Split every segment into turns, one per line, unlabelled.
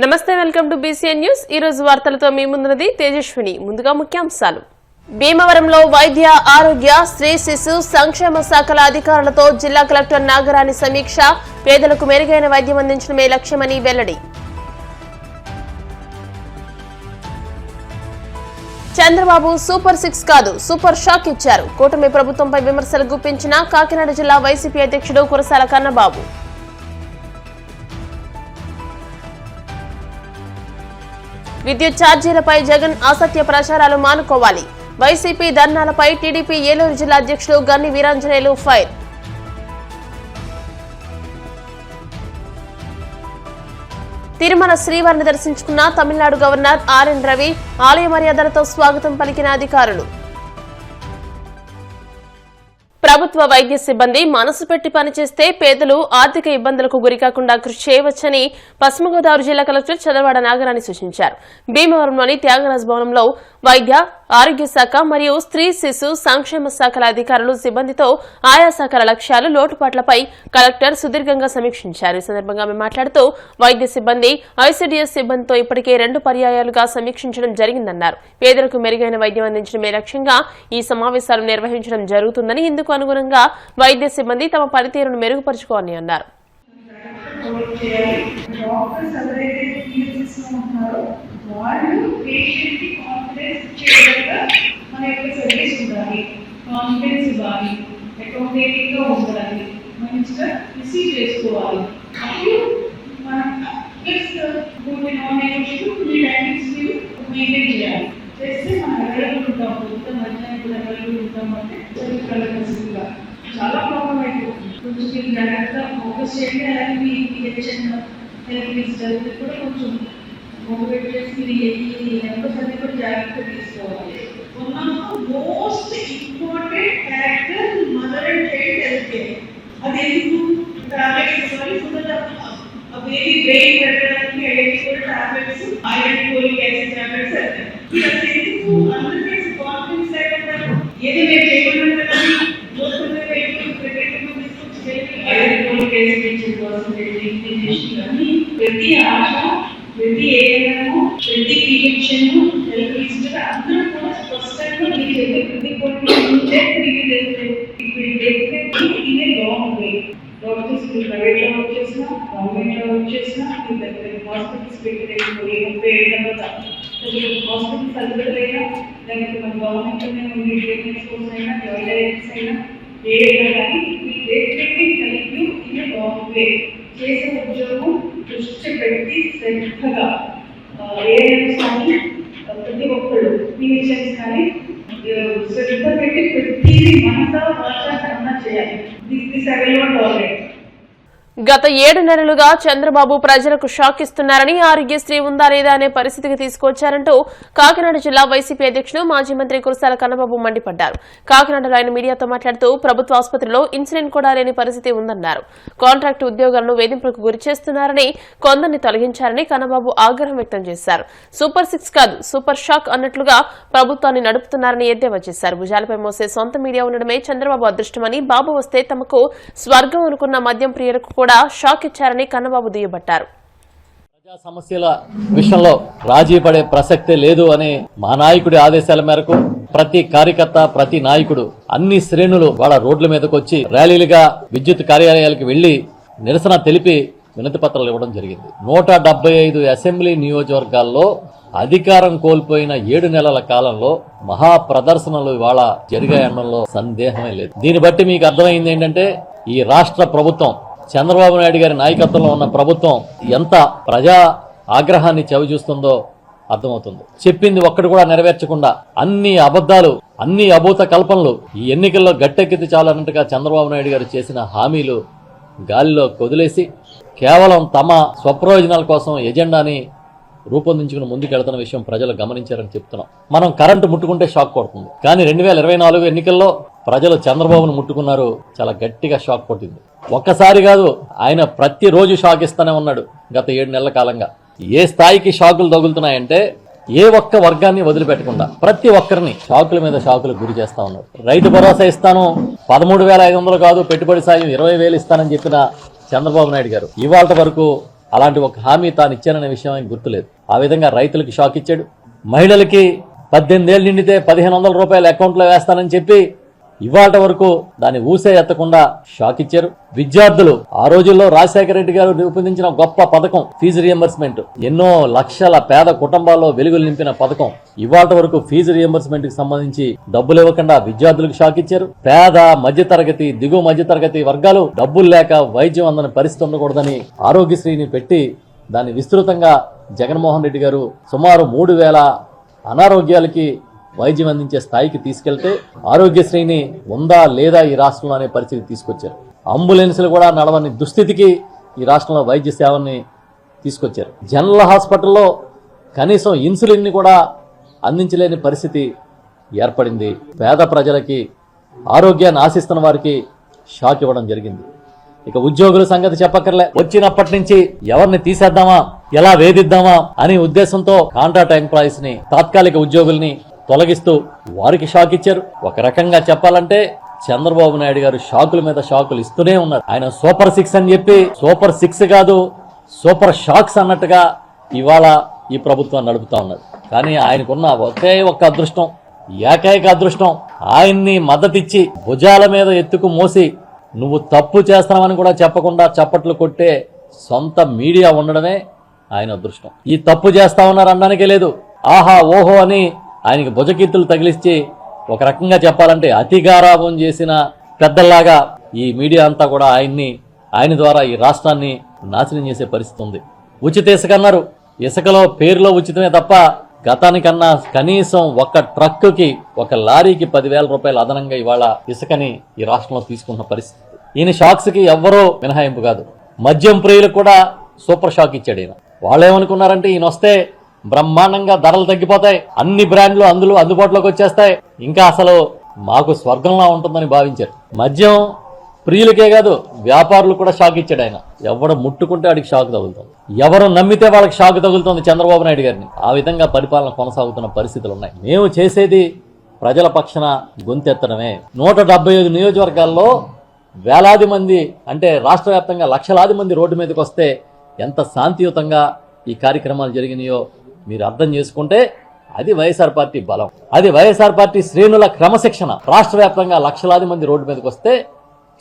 నమస్తే, welcome to BCN news. ఈ రోజు వార్తలతో మీ ముందున్నది తేజస్విని. ముందుగా ముఖ్యాంశాలు. భీమవరంలో వైద్య, ఆరోగ్య, స్త్రీ శిశు సంక్షేమ శాఖల అధికారులతో జిల్లా కలెక్టర్ నాగరాణి సమీక్ష. పేదలకు మెరుగైన వైద్యం అందించడమే లక్ష్యమని వెల్లడి. చంద్రబాబు సూపర్ 6 కాదు, సూపర్ షాక్ ఇచ్చారు. కూటమి ప్రభుత్వంపై విమర్శలు గుప్పించిన కాకినాడ జిల్లా వైసీపీ అధ్యక్షుడు కురసాల కన్నబాబు. విద్యుత్ ఛార్జీలపై జగన్ అసత్య ప్రచారాలు మానుకోవాలి. వైసీపీ ధర్నాలపై టీడీపీ ఏలూరు జిల్లా అధ్యక్షుడు గన్ని వీరాంజనేయులు ఫైర్. తిరుమల శ్రీవారిని దర్శించుకున్న తమిళనాడు గవర్నర్ ఆర్ఎన్ రవి. ఆలయ మర్యాదలతో స్వాగతం పలికిన అధికారులు. ప్రభుత్వ వైద్య సిబ్బంది మనసు పెట్టి పనిచేస్తే పేదలు ఆర్థిక ఇబ్బందులకు గురికాకుండా కృషి చేయవచ్చని పశ్చిమ గోదావరి జిల్లా కలెక్టర్ చదవాడ నాగరాణి సూచించారు. భీమవరంలోని త్యాగరాజ్ భవనంలో వైద్య, ఆరోగ్య శాఖ మరియు స్త్రీ శిశు సంక్షేమ శాఖల అధికారులు సిబ్బందితో ఆయా శాఖల లక్ష్యాలు, లోటుపాట్లపై కలెక్టర్ సుదీర్ఘంగా సమీక్షించారు. ఈ సందర్భంగా ఆమె మాట్లాడుతూ వైద్య సిబ్బంది, ఐసీడీఎస్ సిబ్బందితో ఇప్పటికే 2 పర్యాయాలుగా సమీక్షించడం జరిగిందన్నారు. పేదలకు మెరుగైన వైద్యం అందించడమే లక్ష్యంగా ఈ సమావేశాలు నిర్వహించడం జరుగుతుందని, ఇందుకు అనుగుణంగా వైద్య సిబ్బంది తమ పనితీరును మెరుగుపరుచుకోవాలని అన్నారు.
వాళ్ళు పేషెంట్కి కాన్ఫిడెన్స్ ఇచ్చేటట్టుగా మన యొక్క సర్వీస్ ఉండాలి, కాన్ఫిడెన్స్ ఇవ్వాలి, అకామిడేటింగ్గా ఉండాలి, మంచిగా రిసీవ్ చేసుకోవాలి. అప్పుడు మనం ప్లస్ కొన్ని నాన్ నెగోషియబుల్ టైమింగ్స్ మెయింటైన్ చేయాలి. చేస్తే మనం అవైలబుల్ ఉంటాం, మొత్తం మధ్యాహ్నం అవైలబుల్ ఉంటాం అంటే సర్వీస్గా చాలా ప్రాబ్లం అయిపోతుంది. కొంచెం మీరు జాగ్రత్తగా ఫోకస్ చేయండి. అలాగే మీ హెల్త్ మినిస్టర్ కూడా కొంచెం మోటివేట్ చేసి మీరు నెంబర్స్ అన్ని కూడా జాగ్రత్తగా తీసుకోవాలి. One of the most important factor mother and child health care. అది ఎందుకు టాబ్లెట్స్ ఇవ్వాలి, బేబీ బ్రెయిన్ పెట్టడానికి అయ్యేది కూడా tablets, iron folic acid tablets అంటారు. ఇది ఎందుకు అందరికీ కాన్ఫిడెన్స్ లేకుండా ఏదో నేను చేయకుండా ఐరన్ ఫోలిక్ యాసిడ్ ఇచ్చిన కోసం ప్రతి ఆశ, ప్రతి ఏరియాను, ప్రతి పీడియాట్రిషియన్, హెల్త్ మినిస్టర్ అందరూ కూడా స్పష్టంగా మీకు చెప్పే ప్రతి ఇదే లాంగ్ వే. డాక్టర్స్ ప్రైవేట్లో వర్క్ చేసినా, గవర్నమెంట్లో వర్క్ చేసినా, హాస్పిటల్స్ పెట్టిన 30 ఏళ్ళ తర్వాత హాస్పిటల్స్ అందుబాటులైనా, లేకపోతే మన గవర్నమెంట్లోనే ఉండే ట్రీట్మెంట్స్ కోసం అయినా, జాయినరీస్ అయినా, ఏదైనా కానీ ఇదే లాంగ్ వే. చేసే ఉద్యోగం దృష్టి పెట్టి శ్రద్ధగా ఏఎన్ఎంస్ కానీ ప్రతి ఒక్కళ్ళు పీహెచ్ఎస్ కానీ శ్రద్ధ పెట్టి ప్రతిదీ మనసా భాష కన్నా చేయాలి. దిస్ ఆల్రెడీ
గత 7 నెలలుగా చంద్రబాబు ప్రజలకు షాక్ ఇస్తున్నారని, ఆరోగ్యశ్రీ ఉందా లేదా అనే పరిస్థితికి తీసుకొచ్చారంటూ కాకినాడ జిల్లా వైసీపీ అధ్యక్షుడు మాజీ మంత్రి కురసాల కన్నబాబు మండిపడ్డారు. కాకినాడలో ఆయన మీడియాతో మాట్లాడుతూ ప్రభుత్వ ఆసుపత్రిలో ఇన్సులిన్ కూడా లేని పరిస్థితి ఉందన్నారు. కాంట్రాక్టు ఉద్యోగాలను వేధింపులకు గురి చేస్తున్నారని, కొందరిని తొలగించారని కన్నబాబు ఆగ్రహం వ్యక్తం చేశారు. సూపర్ 6 కాదు, సూపర్ షాక్ అన్నట్లుగా ప్రభుత్వాన్ని నడుపుతున్నారని ఎద్దేవా చేశారు. భుజాలపై మోసే సొంత మీడియా ఉండడమే చంద్రబాబు అదృష్టమని, బాబు వస్తే తమకు స్వర్గం అనుకున్న మద్యం ప్రియులకు కూడా షాక్ ఇచ్చారని కన్నబాబు దుయ్యబట్టారు.
ప్రజా సమస్యల విషయంలో రాజీ పడే ప్రసక్తే లేదు అనే మా నాయకుడి ఆదేశాల మేరకు ప్రతి కార్యకర్త, ప్రతి నాయకుడు, అన్ని శ్రేణులు వాళ్ళ రోడ్ల మీదకి వచ్చి ర్యాలీలుగా విద్యుత్ కార్యాలయాలకు వెళ్లి నిరసన తెలిపి వినతి పత్రాలు ఇవ్వడం జరిగింది. 175 అసెంబ్లీ నియోజకవర్గాల్లో అధికారం కోల్పోయిన 7 నెలల కాలంలో మహా ప్రదర్శనలు ఇవాళ జరిగాయనడంలో సందేహమే లేదు. దీన్ని బట్టి మీకు అర్థమైంది ఏంటంటే ఈ రాష్ట్ర ప్రభుత్వం, చంద్రబాబు నాయుడు గారి నాయకత్వంలో ఉన్న ప్రభుత్వం ఎంత ప్రజా ఆగ్రహాన్ని చవిచూస్తుందో అర్థమవుతుంది. చెప్పింది ఒక్కటి కూడా నెరవేర్చకుండా అన్ని అబద్దాలు, అన్ని అభూత కల్పనలు, ఈ ఎన్నికల్లో గట్టెక్కితే చాలన్నట్టుగా చంద్రబాబు నాయుడు గారు చేసిన హామీలు గాలిలో కొదిలేసి కేవలం తమ స్వప్రయోజనాల కోసం ఎజెండాని రూపొందించుకుని ముందుకెళ్తున్న విషయం ప్రజలు గమనించారని చెప్తున్నాం. మనం కరెంటు ముట్టుకుంటే షాక్ కొడుతుంది, కానీ 2024 ఎన్నికల్లో ప్రజలు చంద్రబాబును ముట్టుకున్నారు, చాలా గట్టిగా షాక్ కొట్టింది. ఒక్కసారి కాదు, ఆయన ప్రతిరోజు షాక్ ఇస్తూనే ఉన్నాడు గత 7 నెలల కాలంగా. ఏ స్థాయికి షాకులు తగులుతున్నాయంటే ఏ ఒక్క వర్గాన్ని వదిలిపెట్టకుండా ప్రతి ఒక్కరిని షాకుల మీద షాకులు గురి చేస్తా ఉన్నారు. రైతు భరోసా ఇస్తాను 13,500 కాదు, పెట్టుబడి సాయం 20,000 ఇస్తానని చెప్పిన చంద్రబాబు నాయుడు గారు ఇవాళ వరకు అలాంటి ఒక హామీ తాను ఇచ్చాననే విషయం ఆయనకు గుర్తులేదు. ఆ విధంగా రైతులకి షాక్ ఇచ్చాడు. మహిళలకి 18 ఏళ్ళు నిండితే 1500 రూపాయలు అకౌంట్లో వేస్తానని చెప్పి ఇవాళ వరకు దాన్ని ఊసే ఎత్తకుండా షాక్ ఇచ్చారు. విద్యార్థులు ఆ రోజుల్లో రాజశేఖర రెడ్డి గారు రూపొందించిన గొప్ప పథకం ఫీజు రియంబర్స్మెంట్, ఎన్నో లక్షల పేద కుటుంబాల్లో వెలుగులు నింపిన పథకం. ఇవాళ వరకు ఫీజు రియంబర్స్మెంట్ కి సంబంధించి డబ్బులు ఇవ్వకుండా విద్యార్థులకు షాక్ ఇచ్చారు. పేద మధ్యతరగతి దిగువ మధ్యతరగతి వర్గాలు డబ్బులు లేక వైద్యం అందని పరిస్థితి ఉండకూడదని ఆరోగ్యశ్రీని పెట్టి దాన్ని విస్తృతంగా జగన్మోహన్ రెడ్డి గారు సుమారు 3000 అనారోగ్యాలకి వైద్యం అందించే స్థాయికి తీసుకెళ్తే ఆరోగ్యశ్రీని ఉందా లేదా ఈ రాష్ట్రంలో అనే పరిస్థితి తీసుకొచ్చారు. అంబులెన్సులు కూడా నడవని దుస్థితికి ఈ రాష్ట్రంలో వైద్య సేవల్ని తీసుకొచ్చారు. జనరల్ హాస్పిటల్లో కనీసం ఇన్సులిన్ని కూడా అందించలేని పరిస్థితి ఏర్పడింది. పేద ప్రజలకి ఆరోగ్యాన్ని ఆశిస్తున్న వారికి షాక్ ఇవ్వడం జరిగింది. ఇక ఉద్యోగుల సంగతి చెప్పక్కర్లే. వచ్చినప్పటి నుంచి ఎవరిని తీసేద్దామా, ఎలా వేధిద్దామా అనే ఉద్దేశంతో కాంట్రాక్ట్ ఎంప్లాయీస్ ని, తాత్కాలిక ఉద్యోగుల్ని తొలగిస్తూ వారికి షాక్ ఇచ్చారు. ఒక రకంగా చెప్పాలంటే చంద్రబాబు నాయుడు గారు షాకుల మీద షాకులు ఇస్తూనే ఉన్నారు. ఆయన సూపర్ 6 అని చెప్పి సూపర్ 6 కాదు సూపర్ షాక్స్ అన్నట్టుగా ఇవాళ ఈ ప్రభుత్వం నడుపుతా ఉన్నారు. కానీ ఆయనకున్న ఒకే ఒక్క అదృష్టం, ఏకైక అదృష్టం, ఆయన్ని మద్దతిచ్చి భుజాల మీద ఎత్తుకు మోసి నువ్వు తప్పు చేస్తున్నావని కూడా చెప్పకుండా చప్పట్లు కొట్టే సొంత మీడియా ఉండడమే ఆయన అదృష్టం. ఈ తప్పు చేస్తా ఉన్నారు అనడానికే లేదు, ఆహా ఓహో అని ఆయనకి భుజకీర్తులు తగిలిచ్చి ఒక రకంగా చెప్పాలంటే అతిగారాభం చేసిన పెద్దల్లాగా ఈ మీడియా అంతా కూడా ఆయన ద్వారా ఈ రాష్ట్రాన్ని నాశనం చేసే పరిస్థితి ఉంది. ఉచిత ఇసుక అన్నారు. ఇసుకలో పేరులో ఉచితమే తప్ప గతానికన్నా కనీసం ఒక ట్రక్కుకి, ఒక లారీకి 10,000 రూపాయలు అదనంగా ఇవాళ ఇసుకని ఈ రాష్ట్రంలో తీసుకున్న పరిస్థితి. ఈయన షాక్స్ కి ఎవ్వరూ మినహాయింపు కాదు. మద్యం ప్రియులకు కూడా సూపర్ షాక్ ఇచ్చాడు ఈయన. వాళ్ళేమనుకున్నారంటే ఈయన వస్తే బ్రహ్మాండంగా ధరలు తగ్గిపోతాయి, అన్ని బ్రాండ్లు అందుబాటులోకి వచ్చేస్తాయి, ఇంకా అసలు మాకు స్వర్గంలా ఉంటుందని భావించారు. మద్యం ప్రియులకే కాదు వ్యాపారులు కూడా షాక్ ఇచ్చాడు ఆయన. ఎవడు ముట్టుకుంటే వాడికి షాక్ తగులుతుంది, ఎవరు నమ్మితే వాళ్ళకి షాక్ తగులుతుంది చంద్రబాబు నాయుడు గారిని. ఆ విధంగా పరిపాలన కొనసాగుతున్న పరిస్థితులు ఉన్నాయి. మేము చేసేది ప్రజల పక్షాన గొంతెత్తడమే. 175 నియోజకవర్గాల్లో వేలాది మంది, అంటే రాష్ట్ర వ్యాప్తంగా లక్షలాది మంది రోడ్డు మీదకి వస్తే ఎంత శాంతియుతంగా ఈ కార్యక్రమాలు జరిగినాయో మీరు అర్థం చేసుకుంటే అది వైఎస్ఆర్ పార్టీ బలం, అది వైఎస్ఆర్ పార్టీ శ్రేణుల క్రమశిక్షణ. రాష్ట్ర వ్యాప్తంగా లక్షలాది మంది రోడ్డు మీదకి వస్తే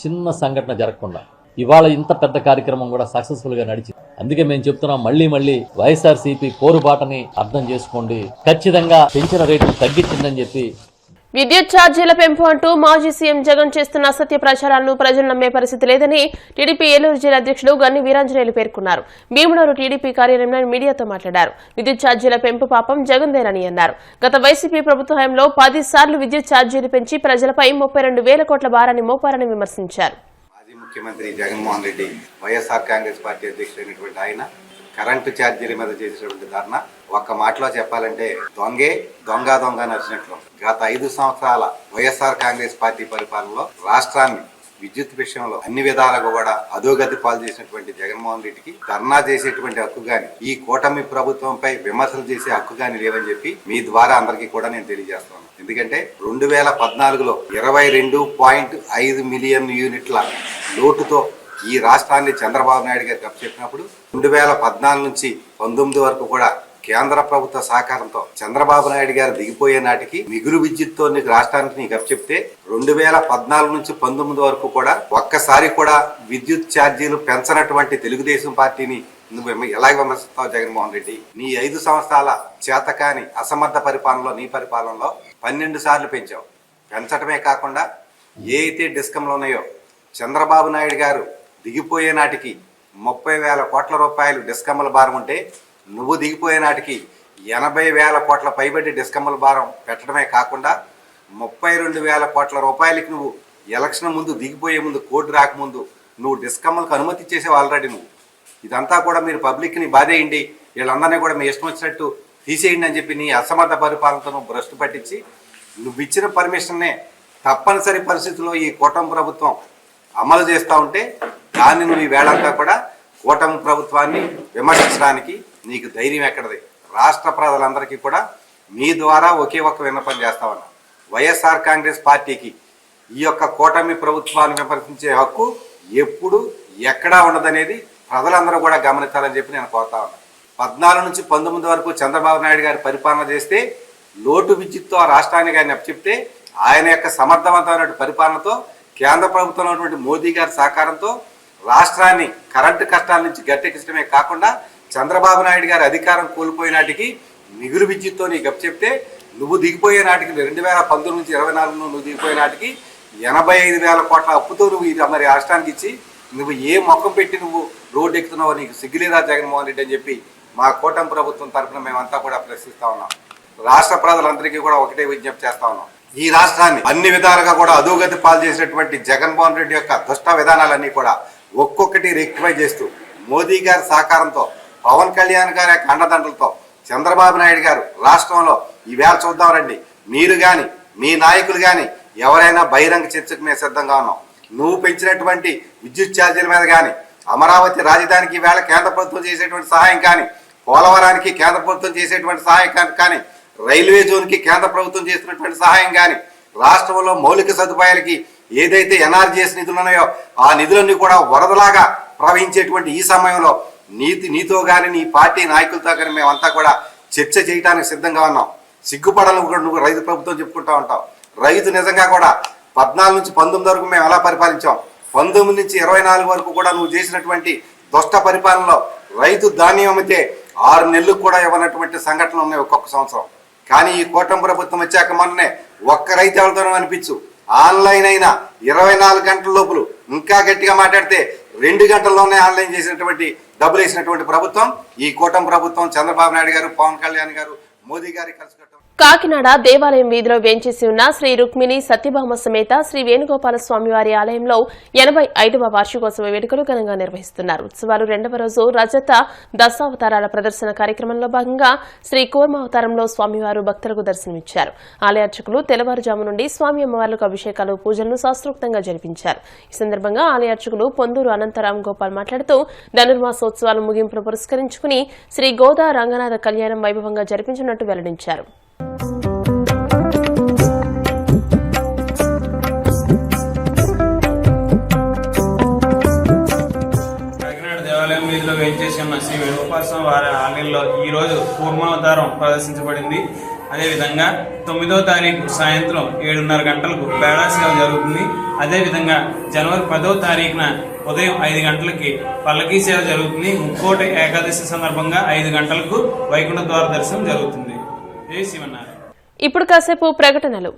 చిన్న సంఘటన జరగకుండా ఇవాళ ఇంత పెద్ద కార్యక్రమం కూడా సక్సెస్ఫుల్ గా నడిచింది. అందుకే మేము చెప్తున్నాం, మళ్ళీ వైఎస్ఆర్సీపీ పోరుబాటని అర్థం చేసుకోండి. ఖచ్చితంగా పెంచిన రేట్లు తగ్గించిందని చెప్పి.
విద్యుత్ ఛార్జీల పెంపు అంటూ మాజీ సీఎం జగన్ చేస్తున్న అసత్య ప్రచారాలను ప్రజలు నమ్మే పరిస్థితి లేదని టీడీపీ ఏలూరు జిల్లా అధ్యక్షుడు గన్ని వీరాంజనేయులు పేర్కొన్నారు. భీముడూరు టీడీపీ కార్యాలయంలో మీడియాతో మాట్లాడారు. విద్యుత్ ఛార్జీల పెంపు పాపం జగన్దేనని అన్నారు. గత వైసీపీ ప్రభుత్వ హయాంలో 10 సార్లు విద్యుత్ ఛార్జీలు పెంచి ప్రజలపై 32,000 కోట్ల భారాన్ని మోపారని విమర్శించారు.
మాజీ ముఖ్యమంత్రి జగన్మోహన్ రెడ్డి, వైఎస్ఆర్ కాంగ్రెస్ పార్టీ అధ్యక్షుడైనటువంటి ఆయన కరెంటు ఛార్జీల మీద చేసినటువంటి ధర్నా ఒక్క మాటలో చెప్పాలంటే దొంగ నచ్చినట్లు. గత 5 సంవత్సరాల వైఎస్ఆర్ కాంగ్రెస్ పార్టీ పరిపాలనలో రాష్ట్రాన్ని విద్యుత్ విషయంలో అన్ని విధాలుగా కూడా అధోగతి పాలు చేసినటువంటి జగన్మోహన్ రెడ్డికి ధర్నా చేసేటువంటి హక్కు గాని, ఈ కూటమి ప్రభుత్వంపై విమర్శలు చేసే హక్కు గాని లేవని చెప్పి మీ ద్వారా అందరికీ కూడా నేను తెలియజేస్తున్నాను. ఎందుకంటే 2014లో 22.5 మిలియన్ యూనిట్ల లోటుతో ఈ రాష్ట్రాన్ని చంద్రబాబు నాయుడు గారికి అప్పచెప్పినప్పుడు 2014 నుంచి 19 వరకు కూడా కేంద్ర ప్రభుత్వ సహకారంతో చంద్రబాబు నాయుడు గారు దిగిపోయే నాటికి మిగులు విద్యుత్తో రాష్ట్రానికి నీకు అప్పచెప్తే 2014 నుంచి 19 వరకు కూడా ఒక్కసారి కూడా విద్యుత్ ఛార్జీలు పెంచనటువంటి తెలుగుదేశం పార్టీని నువ్వు ఎలాగ విమర్శిస్తావు జగన్మోహన్ రెడ్డి? నీ 5 సంవత్సరాల చేతకాని అసమర్థ పరిపాలనలో, నీ పరిపాలనలో 12 సార్లు పెంచావు. పెంచడమే కాకుండా ఏ అయితే డిస్కంలు ఉన్నాయో చంద్రబాబు నాయుడు గారు దిగిపోయే నాటికి 30,000 కోట్ల రూపాయలు డిస్కమ్ల భారం ఉంటే నువ్వు దిగిపోయే నాటికి 80,000 కోట్ల పైబడి డిస్కమ్ల భారం పెట్టడమే కాకుండా 32,000 కోట్ల రూపాయలకి నువ్వు ఎలక్షన్ ముందు, దిగిపోయే ముందు, కోర్టు రాకముందు నువ్వు డిస్కమ్లకు అనుమతి ఇచ్చేసావు ఆల్రెడీ. నువ్వు ఇదంతా కూడా మీరు పబ్లిక్ని బాధేయండి, వీళ్ళందరినీ కూడా మీ ఇష్టం వచ్చినట్టు తీసేయండి అని చెప్పి నీ అసమర్థ పరిపాలనతో నువ్వు భ్రష్టు పట్టించి నువ్వు ఇచ్చిన పర్మిషన్నే తప్పనిసరి పరిస్థితుల్లో ఈ కూటమి ప్రభుత్వం అమలు చేస్తూ ఉంటే దాన్ని నువ్వు ఈ వేళంతా కూడా కూటమి ప్రభుత్వాన్ని విమర్శించడానికి నీకు ధైర్యం ఎక్కడది? రాష్ట్ర ప్రజలందరికీ కూడా మీ ద్వారా ఒకే ఒక్క విన్నపం చేస్తా ఉన్నా, వైఎస్ఆర్ కాంగ్రెస్ పార్టీకి ఈ యొక్క కూటమి ప్రభుత్వాన్ని విమర్శించే హక్కు ఎప్పుడు ఎక్కడా ఉండదనేది ప్రజలందరూ కూడా గమనించాలని చెప్పి నేను కోరుతా ఉన్నాను. 14 నుంచి 19 వరకు చంద్రబాబు నాయుడు గారి పరిపాలన చేస్తే లోటు విద్యుత్తో ఆ రాష్ట్రానికి ఆయన చెప్తే ఆయన యొక్క సమర్థవంతమైన పరిపాలనతో కేంద్ర ప్రభుత్వంలో ఉన్నటువంటి మోదీ గారి సహకారంతో రాష్ట్రాన్ని కరెంటు కష్టాల నుంచి గట్టెక్కించడమే కాకుండా చంద్రబాబు నాయుడు గారి అధికారం కోల్పోయే నాటికి మిగులు విద్యుత్తో నీకు చెప్తే నువ్వు దిగిపోయే నాటికి 2019 నుంచి 24 నువ్వు దిగిపోయే నాటికి 85,000 కోట్ల అప్పుతో నువ్వు మరి రాష్ట్రానికి ఇచ్చి నువ్వు ఏ మొక్కం పెట్టి నువ్వు రోడ్డు ఎక్కుతున్నావో నీకు సిగ్గులేదా జగన్మోహన్ రెడ్డి అని చెప్పి మా కూటమి ప్రభుత్వం తరఫున మేమంతా కూడా ప్రశ్నిస్తా ఉన్నాం. రాష్ట్ర ప్రజలందరికీ కూడా ఒకటే విజ్ఞప్తి చేస్తా ఉన్నాం. ఈ రాష్ట్రాన్ని అన్ని విధాలుగా కూడా అధోగతి పాలు చేసినటువంటి జగన్మోహన్ రెడ్డి యొక్క దుష్ట విధానాలన్నీ కూడా ఒక్కొక్కటి రెక్టిఫై చేస్తూ మోదీ గారి సహకారంతో పవన్ కళ్యాణ్ గారి యొక్క అండదండలతో చంద్రబాబు నాయుడు గారు రాష్ట్రంలో ఈవేళ చూద్దాం రండి, మీరు కానీ మీ నాయకులు కానీ ఎవరైనా బహిరంగ చర్చకు మేము సిద్ధంగా ఉన్నాం. నువ్వు పెంచినటువంటి విద్యుత్ ఛార్జీల మీద కానీ, అమరావతి రాజధానికి ఈవేళ కేంద్ర ప్రభుత్వం చేసేటువంటి సహాయం కానీ, పోలవరానికి కేంద్ర ప్రభుత్వం చేసేటువంటి సహాయం కానీ, రైల్వే జోన్కి కేంద్ర ప్రభుత్వం చేస్తున్నటువంటి సహాయం కానీ, రాష్ట్రంలో మౌలిక సదుపాయాలకి ఏదైతే ఎన్ఆర్జీఎస్ నిధులు ఉన్నాయో ఆ నిధులన్నీ కూడా వరదలాగా ప్రవహించేటువంటి ఈ సమయంలో నీతో కానీ నీ పార్టీ నాయకులతో కానీ మేమంతా కూడా చర్చ చేయడానికి సిద్ధంగా ఉన్నాం. సిగ్గుపడాలని కూడా నువ్వు రైతు ప్రభుత్వం చెప్పుకుంటా ఉంటావు. రైతు నిజంగా కూడా 14 నుంచి 19 వరకు మేము ఎలా పరిపాలించాం, 19 నుంచి 24 వరకు కూడా నువ్వు చేసినటువంటి దుష్ట పరిపాలనలో రైతు ధాన్యం అమ్మితే 6 నెలలకు కూడా ఇవ్వనటువంటి సంఘటనలు ఉన్నాయి ఒక్కొక్క సంవత్సరం. కానీ ఈ కూటమి ప్రభుత్వం వచ్చాక మొన్ననే ఒక్క రైతు ఎవరితోనో అనిపించు ఆన్లైన్ అయినా 24 గంటల లోపల, ఇంకా గట్టిగా మాట్లాడితే 2 గంటల్లోనే ఆన్లైన్ చేసినటువంటి డబ్బులు వేసినటువంటి ప్రభుత్వం ఈ కూటమి ప్రభుత్వం. చంద్రబాబు నాయుడు గారు, పవన్ కళ్యాణ్ గారు, మోదీ గారి కలుసుకోవటం.
కాకినాడ దేవాలయం వీధిలో వేంచేసి ఉన్న శ్రీ రుక్మిణి సత్యభామ సమేత శ్రీ వేణుగోపాల స్వామివారి ఆలయంలో 85వ వార్షికోత్సవ వేడుకలు ఘనంగా నిర్వహిస్తున్నారు. ఉత్సవాలు 2వ రోజు రజత దశావతారాల ప్రదర్శన కార్యక్రమంలో భాగంగా శ్రీ కూర్మావతారంలో స్వామివారు భక్తులకు దర్శనమిచ్చారు. ఆలయార్చకులు తెల్లవారుజాము నుండి స్వామి అమ్మవార్లకు అభిషేకాలు, పూజలను శాస్త్రోక్తంగా జరిపించారు. ఈ సందర్భంగా ఆలయార్చకులు పొందూరు అనంతరామ్ గోపాల్ మాట్లాడుతూ ధనుర్మాసోత్సవాల ముగింపును పురస్కరించుకుని శ్రీ గోదా రంగనాథ కళ్యాణం వైభవంగా జరిపించినట్టు వెల్లడించారు.
వీధిలో వేంచేసి ఉన్న శ్రీ వేణుగోపాల స్వామి వారి ఆలయంలో ఈ రోజు కూర్మావతారం ప్రదర్శించబడింది. అదేవిధంగా 9వ తారీఖు సాయంత్రం 7:30 గంటలకు బేడా సేవ జరుగుతుంది. అదేవిధంగా జనవరి 10వ తారీఖున ఉదయం 5 గంటలకి పల్లకీ సేవ జరుగుతుంది. ముక్కోటి ఏకాదశి సందర్భంగా 5 గంటలకు వైకుంఠ ద్వార దర్శనం జరుగుతుంది. జై శివనారాయణ.
ఇప్పుడు కాసేపు ప్రకటనలు.